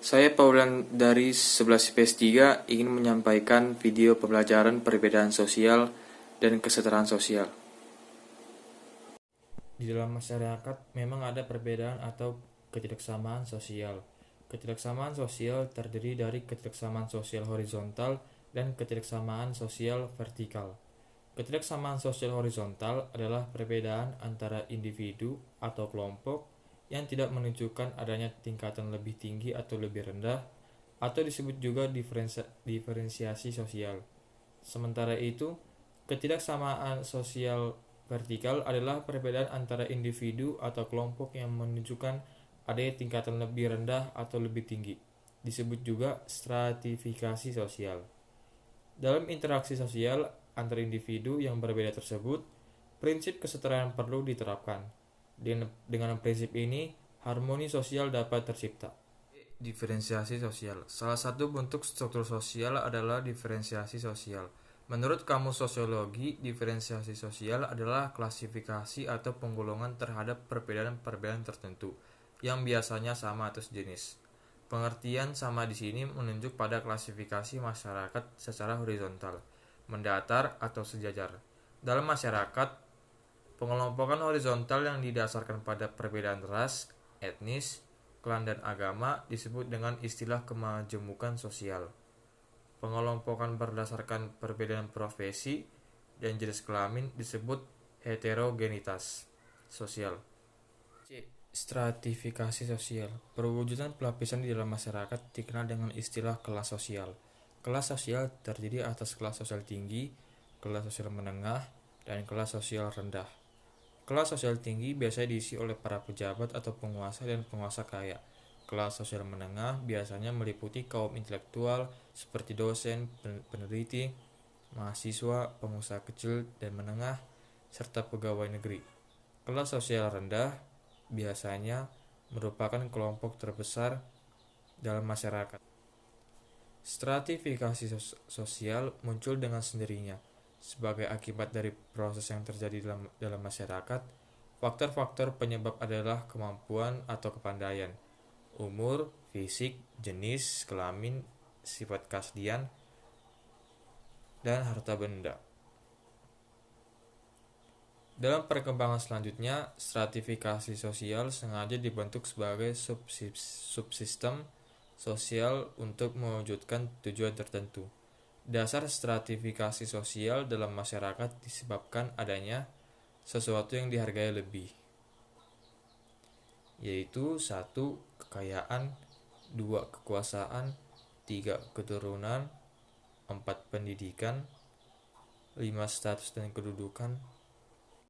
Saya Paulan dari 11 IPS 3 ingin menyampaikan video pembelajaran perbedaan sosial dan kesetaraan sosial. Di dalam masyarakat memang ada perbedaan atau ketidaksamaan sosial. Ketidaksamaan sosial terdiri dari ketidaksamaan sosial horizontal dan ketidaksamaan sosial vertikal. Ketidaksamaan sosial horizontal adalah perbedaan antara individu atau kelompok yang tidak menunjukkan adanya tingkatan lebih tinggi atau lebih rendah, atau disebut juga diferensiasi sosial. Sementara itu, ketidaksamaan sosial vertikal adalah perbedaan antara individu atau kelompok yang menunjukkan adanya tingkatan lebih rendah atau lebih tinggi. Disebut juga stratifikasi sosial. Dalam interaksi sosial antar individu yang berbeda tersebut, prinsip kesetaraan perlu diterapkan. Dengan prinsip ini, harmoni sosial dapat tercipta. Diferensiasi sosial. Salah satu bentuk struktur sosial adalah diferensiasi sosial. Menurut Kamus Sosiologi, diferensiasi sosial adalah klasifikasi atau penggolongan terhadap perbedaan-perbedaan tertentu yang biasanya sama atau sejenis. Pengertian sama di sini menunjuk pada klasifikasi masyarakat secara horizontal, mendatar atau sejajar. Dalam masyarakat, pengelompokan horizontal yang didasarkan pada perbedaan ras, etnis, klan dan agama disebut dengan istilah kemajemukan sosial. Pengelompokan berdasarkan perbedaan profesi dan jenis kelamin disebut heterogenitas sosial. Stratifikasi sosial. Perwujudan pelapisan di dalam masyarakat dikenal dengan istilah kelas sosial. Kelas sosial terdiri atas kelas sosial tinggi, kelas sosial menengah, dan kelas sosial rendah. Kelas sosial tinggi biasanya diisi oleh para pejabat atau penguasa dan penguasa kaya. Kelas sosial menengah biasanya meliputi kaum intelektual seperti dosen, peneliti, mahasiswa, pengusaha kecil dan menengah, serta pegawai negeri. Kelas sosial rendah biasanya merupakan kelompok terbesar dalam masyarakat. Stratifikasi sosial muncul dengan sendirinya sebagai akibat dari proses yang terjadi dalam masyarakat. Faktor-faktor penyebab adalah kemampuan atau kepandaian, umur, fisik, jenis, kelamin, sifat keaslian, dan harta benda. Dalam perkembangan selanjutnya, stratifikasi sosial sengaja dibentuk sebagai subsistem sosial untuk mewujudkan tujuan tertentu. Dasar stratifikasi sosial dalam masyarakat disebabkan adanya sesuatu yang dihargai lebih, yaitu 1. Kekayaan, 2. Kekuasaan, 3. Keturunan, 4. Pendidikan, 5. Status dan kedudukan,